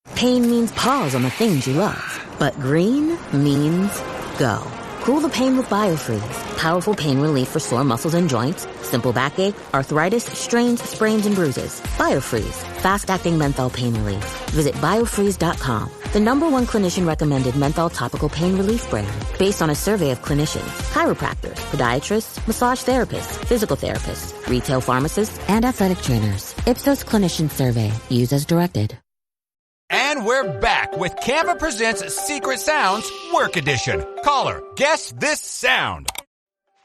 Pain means pause on the things you love. But green means go. Cool the pain with BioFreeze. Powerful pain relief for sore muscles and joints, simple backache, arthritis, strains, sprains, and bruises. BioFreeze. Fast-acting menthol pain relief. Visit biofreeze.com. The #1 clinician-recommended menthol topical pain relief brand. Based on a survey of clinicians, chiropractors, podiatrists, massage therapists, physical therapists, retail pharmacists, and athletic trainers. Ipsos Clinician Survey. Use as directed. And we're back with Canva Presents Secret Sounds Work Edition. Caller, guess this sound.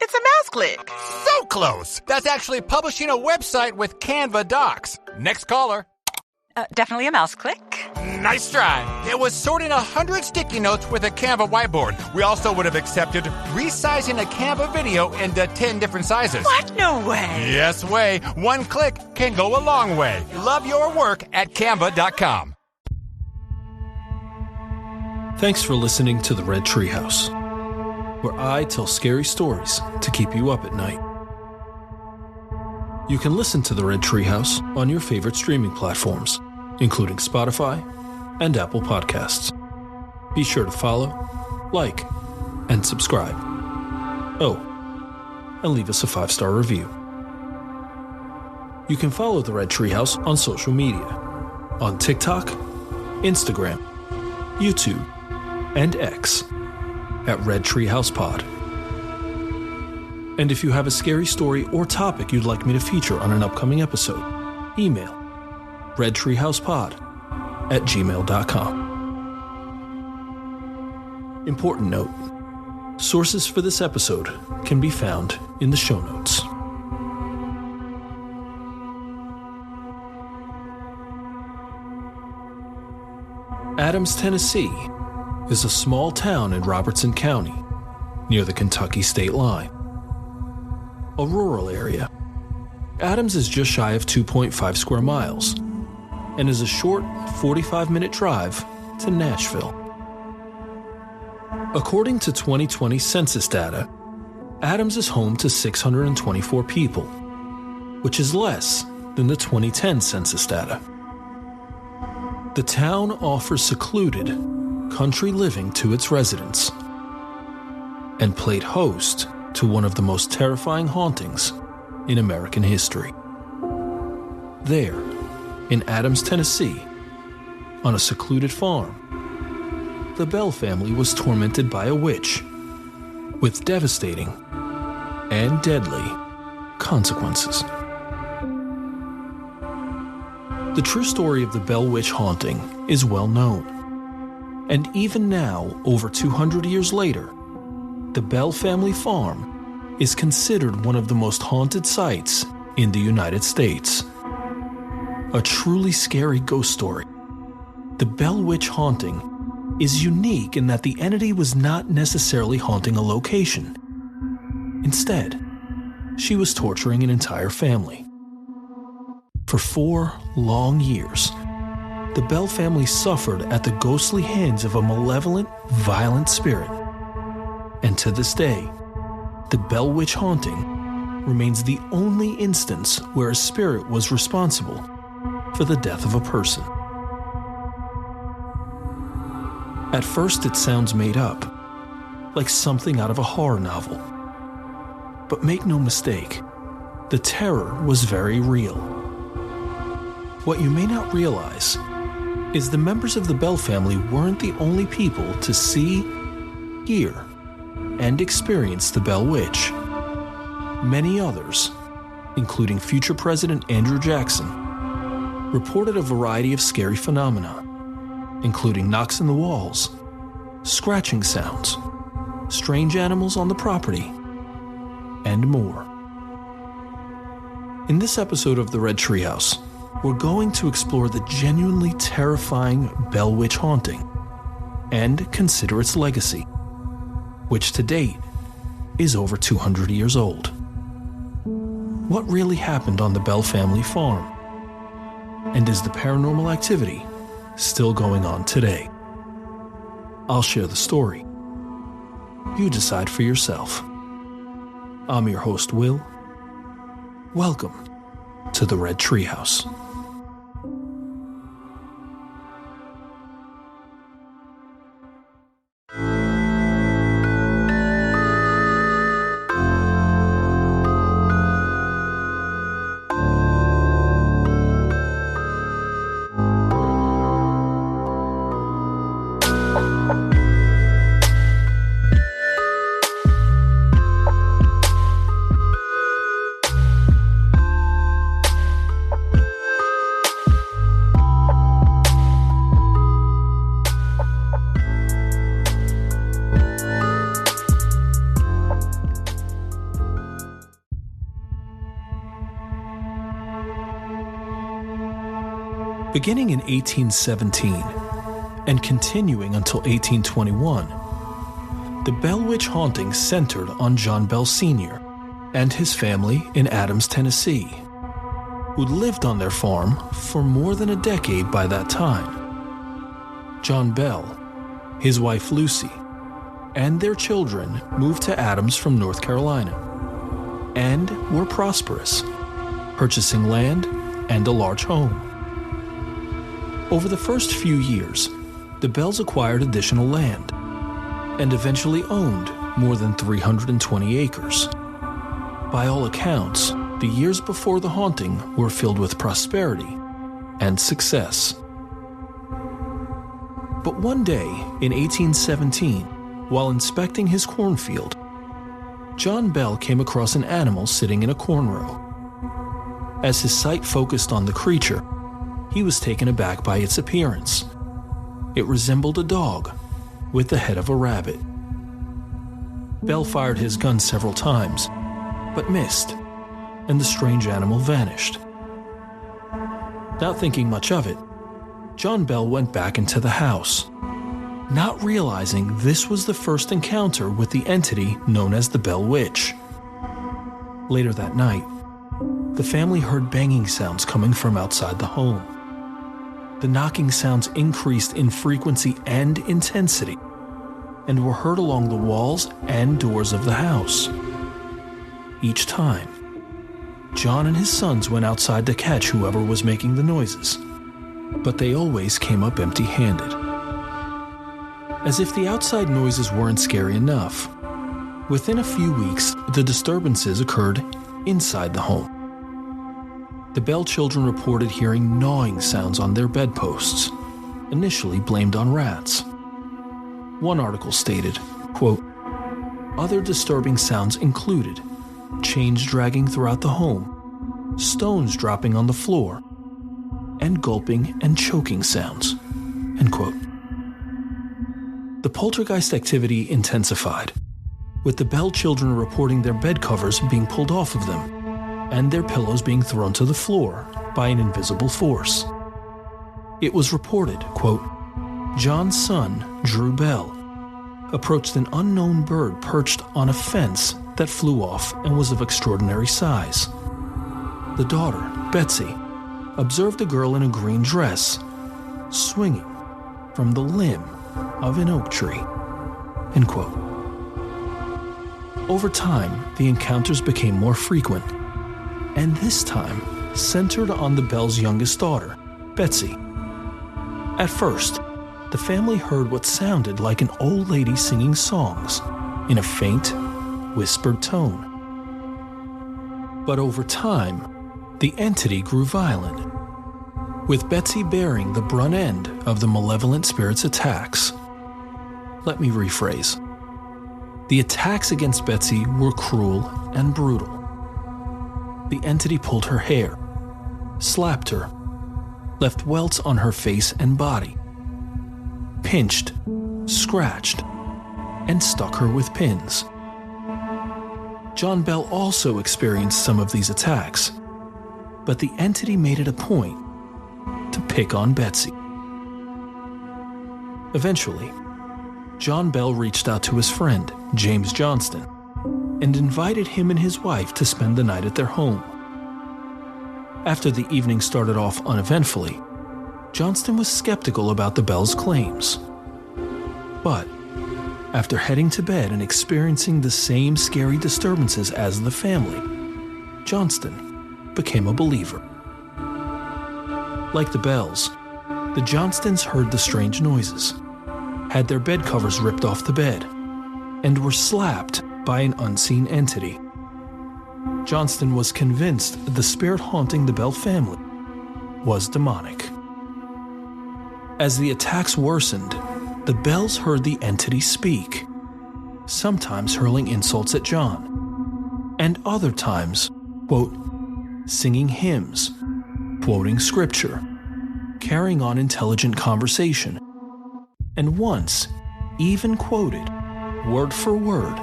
It's a mouse click. So close. That's actually publishing a website with Canva Docs. Next caller. Definitely a mouse click. Nice try. It was sorting 100 sticky notes with a Canva whiteboard. We also would have accepted resizing a Canva video into 10 different sizes. What? No way. Yes way. One click can go a long way. Love your work at canva.com. Thanks for listening to the Red Treehouse, where I tell scary stories to keep you up at night. You can listen to the Red Treehouse on your favorite streaming platforms, including Spotify and Apple Podcasts. Be sure to follow, like, and subscribe. Oh, and leave us a 5-star review. You can follow the Red Treehouse on social media, on TikTok, Instagram, YouTube, and X at Red Treehouse Pod. And if you have a scary story or topic you'd like me to feature on an upcoming episode, email redtreehousepod@gmail.com. Important note: sources for this episode can be found in the show notes. Adams, Tennessee is a small town in Robertson County, near the Kentucky state line. A rural area. Adams is just shy of 2.5 square miles and is a short 45-minute drive to Nashville. According to 2020 census data, Adams is home to 624 people, which is less than the 2010 census data. The town offers secluded, country living to its residents and played host to one of the most terrifying hauntings in American history. There, in Adams, Tennessee, on a secluded farm, the Bell family was tormented by a witch with devastating and deadly consequences. The true story of the Bell Witch haunting is well known, and even now, over 200 years later, the Bell family farm is considered one of the most haunted sites in the United States. A truly scary ghost story. The Bell Witch haunting is unique in that the entity was not necessarily haunting a location. Instead, she was torturing an entire family. For 4 long years, the Bell family suffered at the ghostly hands of a malevolent, violent spirit. And to this day, the Bell Witch haunting remains the only instance where a spirit was responsible for the death of a person. At first, it sounds made up, like something out of a horror novel. But make no mistake, the terror was very real. What you may not realize is the members of the Bell family weren't the only people to see, hear, and experience the Bell Witch. Many others, including future President Andrew Jackson, reported a variety of scary phenomena, including knocks in the walls, scratching sounds, strange animals on the property, and more. In this episode of the Red Treehouse, we're going to explore the genuinely terrifying Bell Witch haunting and consider its legacy, which to date is over 200 years old. What really happened on the Bell family farm? And is the paranormal activity still going on today? I'll share the story. You decide for yourself. I'm your host, Will. Welcome to the Red Treehouse. Beginning in 1817 and continuing until 1821, the Bell Witch haunting centered on John Bell Sr. and his family in Adams, Tennessee, who'd lived on their farm for more than a decade by that time. John Bell, his wife Lucy, and their children moved to Adams from North Carolina and were prosperous, purchasing land and a large home. Over the first few years, the Bells acquired additional land and eventually owned more than 320 acres. By all accounts, the years before the haunting were filled with prosperity and success. But one day in 1817, while inspecting his cornfield, John Bell came across an animal sitting in a corn row. As his sight focused on the creature, he was taken aback by its appearance. It resembled a dog with the head of a rabbit. Bell fired his gun several times, but missed, and the strange animal vanished. Not thinking much of it, John Bell went back into the house, not realizing this was the first encounter with the entity known as the Bell Witch. Later that night, the family heard banging sounds coming from outside the home. The knocking sounds increased in frequency and intensity and were heard along the walls and doors of the house. Each time, John and his sons went outside to catch whoever was making the noises, but they always came up empty-handed. As if the outside noises weren't scary enough, within a few weeks, the disturbances occurred inside the home. The Bell children reported hearing gnawing sounds on their bedposts, initially blamed on rats. One article stated, quote, "Other disturbing sounds included chains dragging throughout the home, stones dropping on the floor, and gulping and choking sounds," end quote. The poltergeist activity intensified, with the Bell children reporting their bed covers being pulled off of them and their pillows being thrown to the floor by an invisible force. It was reported, quote, "John's son, Drew Bell, approached an unknown bird perched on a fence that flew off and was of extraordinary size. The daughter, Betsy, observed a girl in a green dress swinging from the limb of an oak tree," end quote. Over time, the encounters became more frequent, and this time centered on the Bell's youngest daughter, Betsy. At first, the family heard what sounded like an old lady singing songs in a faint, whispered tone. But over time, the entity grew violent, with Betsy bearing the brunt end of the malevolent spirit's attacks. Let me rephrase. The attacks against Betsy were cruel and brutal. The entity pulled her hair, slapped her, left welts on her face and body, pinched, scratched, and stuck her with pins. John Bell also experienced some of these attacks, but the entity made it a point to pick on Betsy. Eventually, John Bell reached out to his friend, James Johnston, and invited him and his wife to spend the night at their home. After the evening started off uneventfully, Johnston was skeptical about the Bells' claims. But after heading to bed and experiencing the same scary disturbances as the family, Johnston became a believer. Like the Bells, the Johnstons heard the strange noises, had their bed covers ripped off the bed, and were slapped by an unseen entity. Johnston was convinced the spirit haunting the Bell family was demonic. As the attacks worsened, the Bells heard the entity speak, sometimes hurling insults at John, and other times, quote, singing hymns, quoting scripture, carrying on intelligent conversation, and once even quoted, word for word,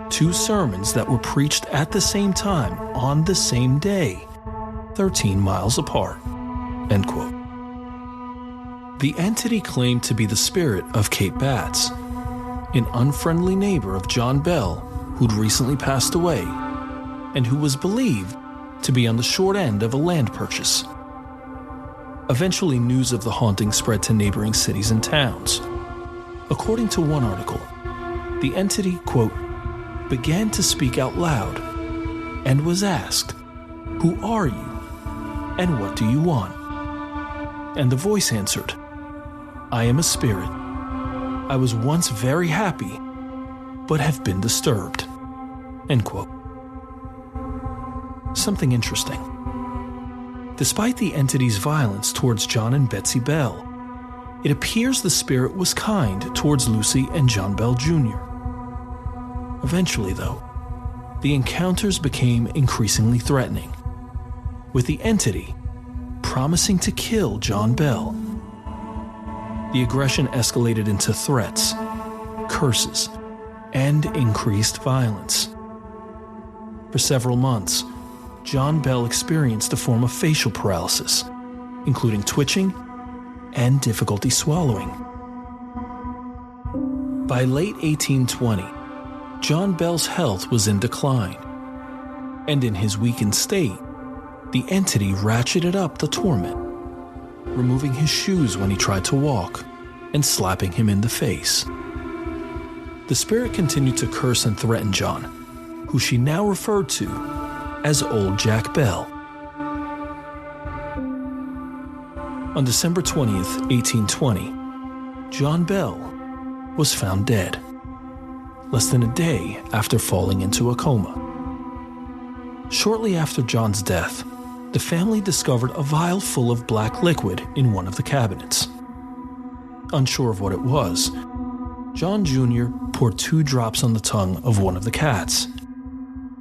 2 sermons that were preached at the same time on the same day, 13 miles apart, end quote. The entity claimed to be the spirit of Kate Batts, an unfriendly neighbor of John Bell who'd recently passed away and who was believed to be on the short end of a land purchase. Eventually, news of the haunting spread to neighboring cities and towns. According to one article, the entity, quote, began to speak out loud and was asked, "Who are you and what do you want?" And the voice answered, "I am a spirit. I was once very happy, but have been disturbed." End quote. Something interesting. Despite the entity's violence towards John and Betsy Bell, it appears the spirit was kind towards Lucy and John Bell Jr. Eventually, though, the encounters became increasingly threatening, with the entity promising to kill John Bell. The aggression escalated into threats, curses, and increased violence. For several months, John Bell experienced a form of facial paralysis, including twitching and difficulty swallowing. By late 1820, John Bell's health was in decline, and in his weakened state, the entity ratcheted up the torment, removing his shoes when he tried to walk and slapping him in the face. The spirit continued to curse and threaten John, who she now referred to as Old Jack Bell. On December 20th, 1820, John Bell was found dead, less than a day after falling into a coma. Shortly after John's death, the family discovered a vial full of black liquid in one of the cabinets. Unsure of what it was, John Jr. poured 2 drops on the tongue of one of the cats,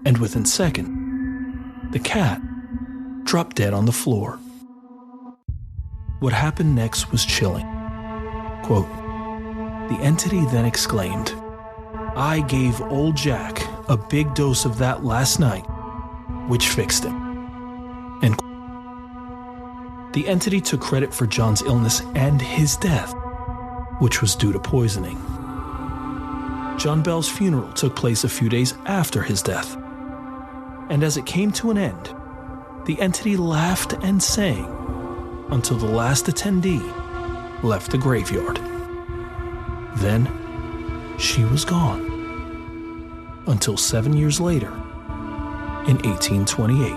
and within seconds, the cat dropped dead on the floor. What happened next was chilling. Quote, the entity then exclaimed, "I gave Old Jack a big dose of that last night, which fixed him." And the entity took credit for John's illness and his death, which was due to poisoning. John Bell's funeral took place a few days after his death, and as it came to an end, the entity laughed and sang until the last attendee left the graveyard. Then she was gone until 7 years later, in 1828.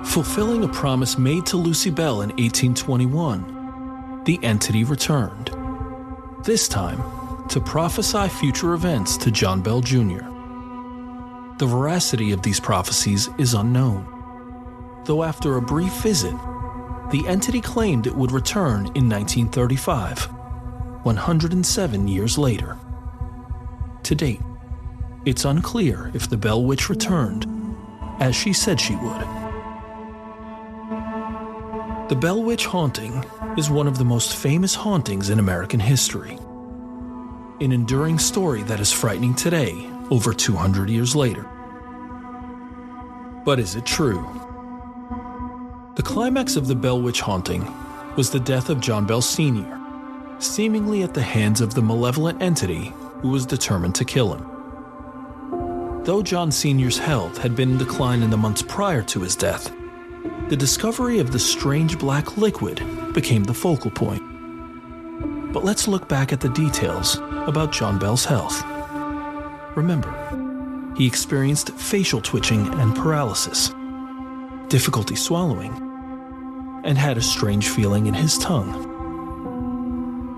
Fulfilling a promise made to Lucy Bell in 1821, the entity returned, this time to prophesy future events to John Bell Jr. The veracity of these prophecies is unknown, though after a brief visit, the entity claimed it would return in 1935, 107 years later. To date, it's unclear if the Bell Witch returned, as she said she would. The Bell Witch haunting is one of the most famous hauntings in American history, an enduring story that is frightening today, over 200 years later. But is it true? The climax of the Bell Witch haunting was the death of John Bell Sr., seemingly at the hands of the malevolent entity who was determined to kill him. Though John Sr.'s health had been in decline in the months prior to his death, the discovery of the strange black liquid became the focal point. But let's look back at the details about John Bell's health. Remember, he experienced facial twitching and paralysis, difficulty swallowing, and had a strange feeling in his tongue.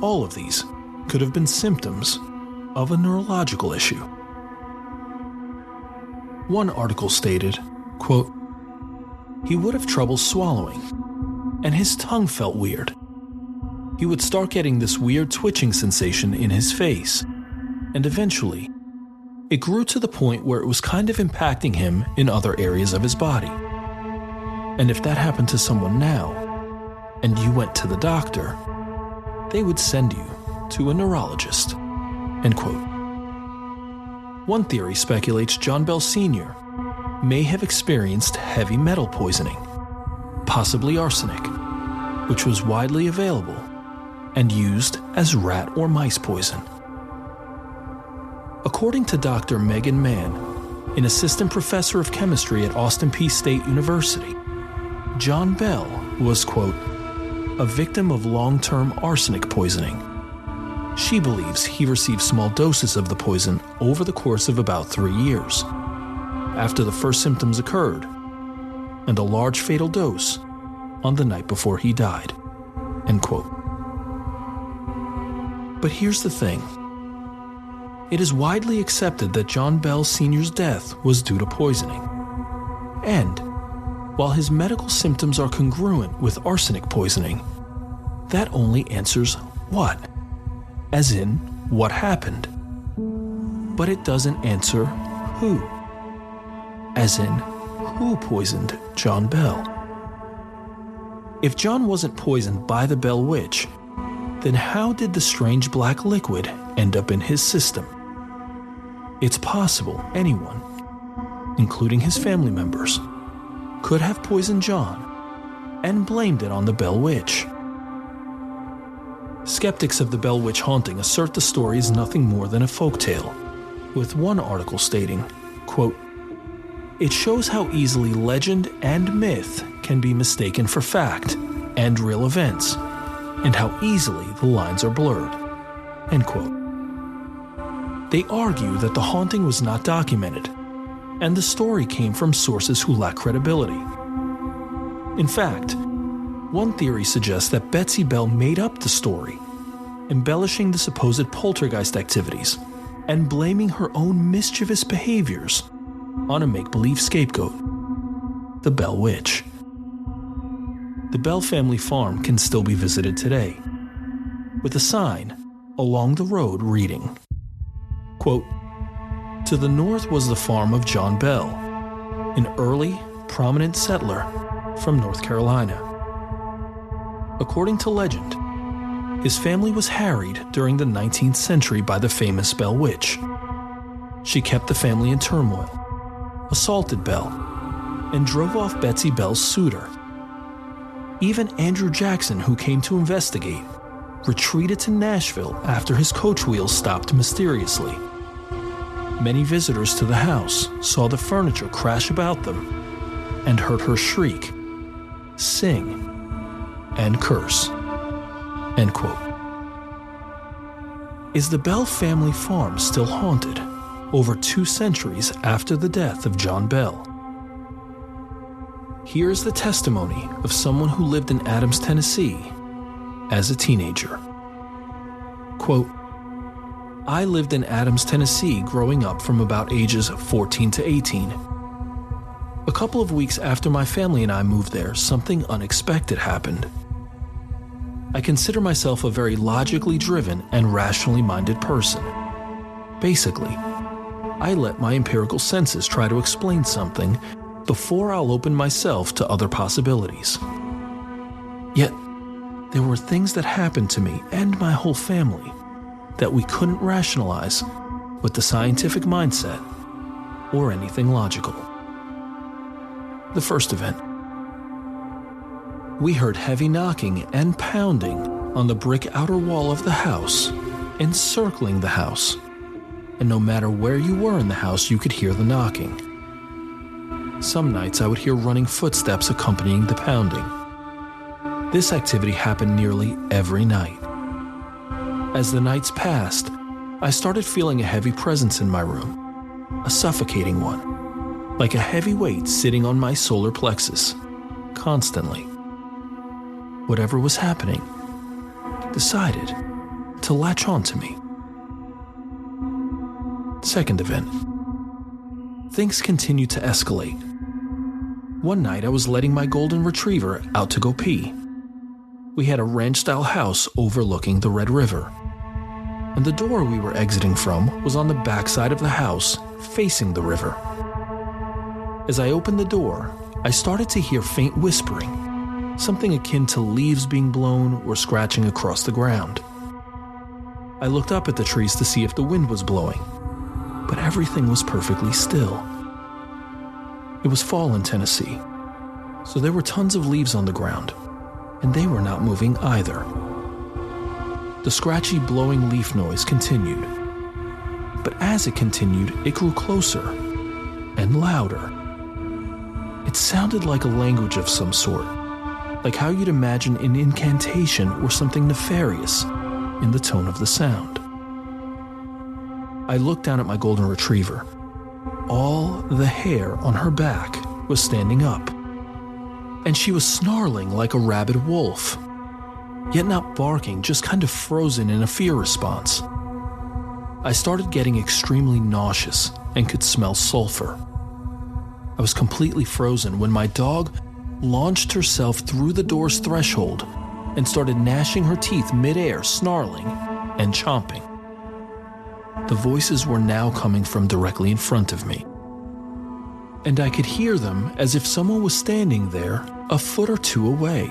All of these could have been symptoms of a neurological issue. One article stated, quote, he would have trouble swallowing, and his tongue felt weird. He would start getting this weird twitching sensation in his face, and eventually, it grew to the point where it was kind of impacting him in other areas of his body. And if that happened to someone now, and you went to the doctor, they would send you to a neurologist. End quote. One theory speculates John Bell Sr. may have experienced heavy metal poisoning. possibly arsenic, which was widely available and used as rat or mice poison. According to Dr. Megan Mann, an assistant professor of chemistry at Austin Peay State University, John Bell was, quote, a victim of long-term arsenic poisoning. She believes he received small doses of the poison over the course of about 3 years, after the first symptoms occurred, and a large fatal dose on the night before he died, end quote. But here's the thing. It is widely accepted that John Bell Sr.'s death was due to poisoning. And, while his medical symptoms are congruent with arsenic poisoning, that only answers what, as in what happened. But it doesn't answer who, as in who poisoned John Bell. If John wasn't poisoned by the Bell Witch, then how did the strange black liquid end up in his system? It's possible anyone, including his family members, could have poisoned John and blamed it on the Bell Witch. Skeptics of the Bell Witch haunting assert the story is nothing more than a folktale, with one article stating, quote, it shows how easily legend and myth can be mistaken for fact and real events, and how easily the lines are blurred, end quote. They argue that the haunting was not documented, and the story came from sources who lack credibility. In fact, one theory suggests that Betsy Bell made up the story, embellishing the supposed poltergeist activities and blaming her own mischievous behaviors on a make-believe scapegoat, the Bell Witch. The Bell family farm can still be visited today, with a sign along the road reading, quote, to the north was the farm of John Bell, an early, prominent settler from North Carolina. According to legend, his family was harried during the 19th century by the famous Bell Witch. She kept the family in turmoil, assaulted Bell, and drove off Betsy Bell's suitor. Even Andrew Jackson, who came to investigate, retreated to Nashville after his coach wheels stopped mysteriously. Many visitors to the house saw the furniture crash about them and heard her shriek, sing, and curse, end quote. Is the Bell family farm still haunted over 2 centuries after the death of John Bell? Here is the testimony of someone who lived in Adams, Tennessee as a teenager. Quote, I lived in Adams, Tennessee growing up from about ages 14 to 18. A couple of weeks after my family and I moved there, something unexpected happened. I consider myself a very logically driven and rationally minded person. Basically, I let my empirical senses try to explain something before I'll open myself to other possibilities. Yet, there were things that happened to me and my whole family that we couldn't rationalize with the scientific mindset or anything logical. The first event. We heard heavy knocking and pounding on the brick outer wall of the house, encircling the house, and no matter where you were in the house, you could hear the knocking. Some nights I would hear running footsteps accompanying the pounding. This activity happened nearly every night. As the nights passed, I started feeling a heavy presence in my room, a suffocating one, like a heavy weight sitting on my solar plexus, constantly. Whatever was happening decided to latch on to me. Second event. Things continued to escalate. One night I was letting my golden retriever out to go pee. We had a ranch-style house overlooking the Red River, and the door we were exiting from was on the backside of the house, facing the river. As I opened the door, I started to hear faint whispering, something akin to leaves being blown or scratching across the ground. I looked up at the trees to see if the wind was blowing, but everything was perfectly still. It was fall in Tennessee, So there were tons of leaves on the ground, and they were not moving either. The scratchy blowing leaf noise continued. But as it continued, it grew closer and louder. It sounded like a language of some sort, like how you'd imagine an incantation or something nefarious in the tone of the sound. I looked down at my golden retriever. All the hair on her back was standing up, and she was snarling like a rabid wolf, yet not barking, just kind of frozen in a fear response. I started getting extremely nauseous and could smell sulfur. I was completely frozen when my dog launched herself through the door's threshold and started gnashing her teeth midair, snarling and chomping. The voices were now coming from directly in front of me, and I could hear them as if someone was standing there a foot or two away.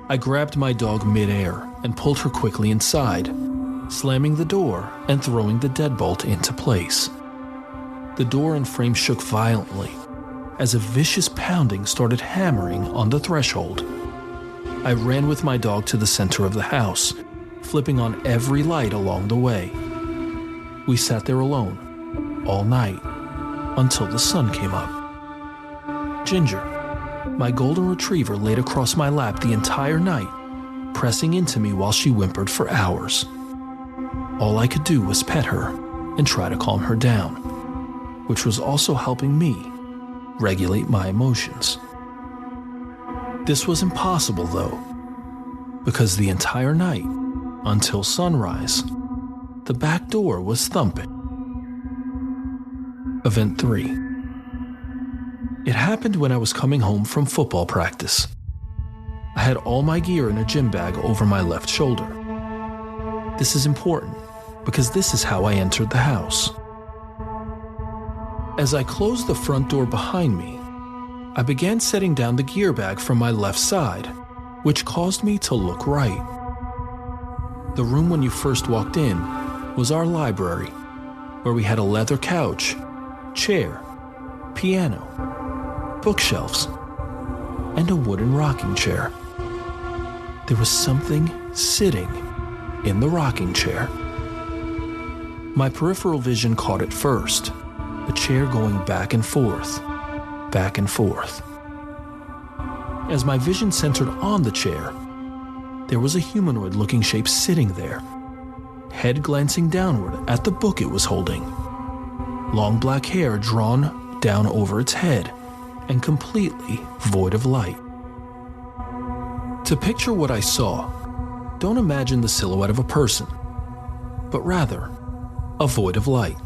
I grabbed my dog midair and pulled her quickly inside, slamming the door and throwing the deadbolt into place. The door and frame shook violently as a vicious pounding started hammering on the threshold. I ran with my dog to the center of the house, flipping on every light along the way. We sat there alone all night until the sun came up. Ginger, my golden retriever, laid across my lap the entire night, pressing into me while she whimpered for hours. All I could do was pet her and try to calm her down, which was also helping me regulate my emotions. This was impossible, though, because the entire night, until sunrise, the back door was thumping. Event 3. It happened when I was coming home from football practice. I had all my gear in a gym bag over my left shoulder. This is important because this is how I entered the house. As I closed the front door behind me, I began setting down the gear bag from my left side, which caused me to look right. The room when you first walked in was our library, where we had a leather couch, chair, piano, bookshelves, and a wooden rocking chair. There was something sitting in the rocking chair. My peripheral vision caught it first, the chair going back and forth, back and forth. As my vision centered on the chair, there was a humanoid-looking shape sitting there, head glancing downward at the book it was holding, long black hair drawn down over its head, and completely void of light. To picture what I saw, don't imagine the silhouette of a person, but rather a void of light.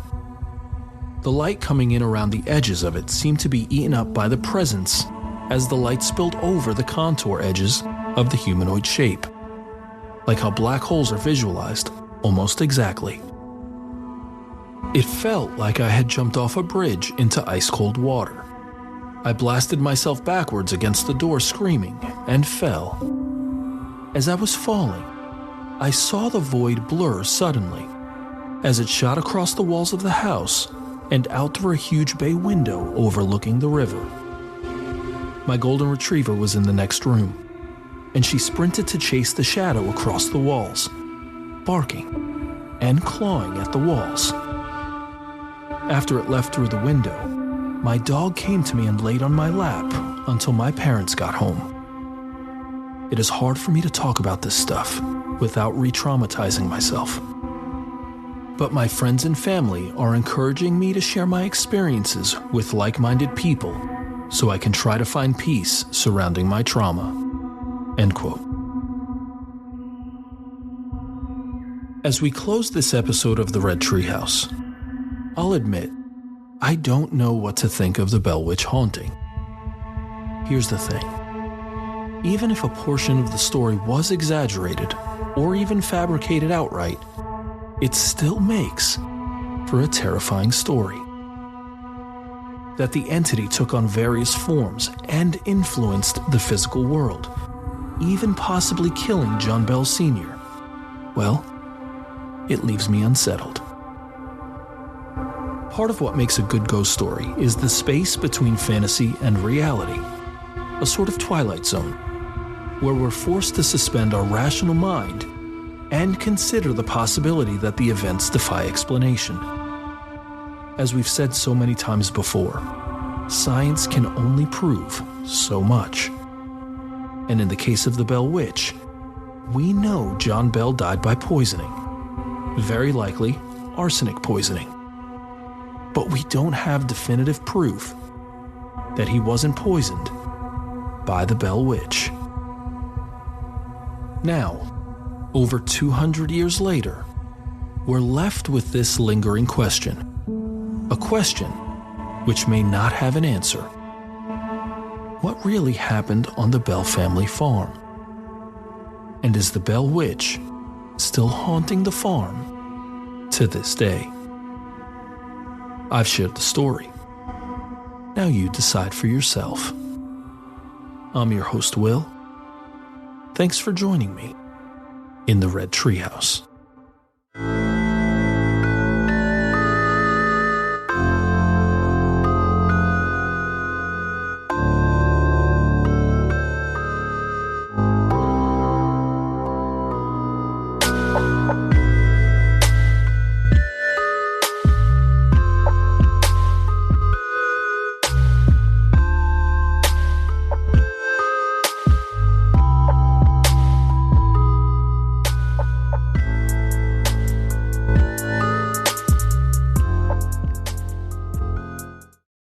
The light coming in around the edges of it seemed to be eaten up by the presence as the light spilled over the contour edges of the humanoid shape, like how black holes are visualized almost exactly. It felt like I had jumped off a bridge into ice-cold water. I blasted myself backwards against the door screaming and fell. As I was falling, I saw the void blur suddenly as it shot across the walls of the house and out through a huge bay window overlooking the river. My golden retriever was in the next room, and she sprinted to chase the shadow across the walls, barking and clawing at the walls. After it left through the window, my dog came to me and laid on my lap until my parents got home. It is hard for me to talk about this stuff without re-traumatizing myself. But my friends and family are encouraging me to share my experiences with like-minded people so I can try to find peace surrounding my trauma. End quote. As we close this episode of the Red Treehouse, I'll admit, I don't know what to think of the Bell Witch haunting. Here's the thing. Even if a portion of the story was exaggerated or even fabricated outright, it still makes for a terrifying story. That the entity took on various forms and influenced the physical world, even possibly killing John Bell Sr., well, it leaves me unsettled. Part of what makes a good ghost story is the space between fantasy and reality. a sort of twilight zone, where we're forced to suspend our rational mind and consider the possibility that the events defy explanation. As we've said so many times before, science can only prove so much. And in the case of the Bell Witch, we know John Bell died by poisoning, very likely arsenic poisoning. But we don't have definitive proof that he wasn't poisoned by the Bell Witch. Now, over 200 years later, we're left with this lingering question. A question which may not have an answer. What really happened on the Bell family farm? And is the Bell Witch still haunting the farm to this day? I've shared the story. Now you decide for yourself. I'm your host, Will. Thanks for joining me in the Red Treehouse.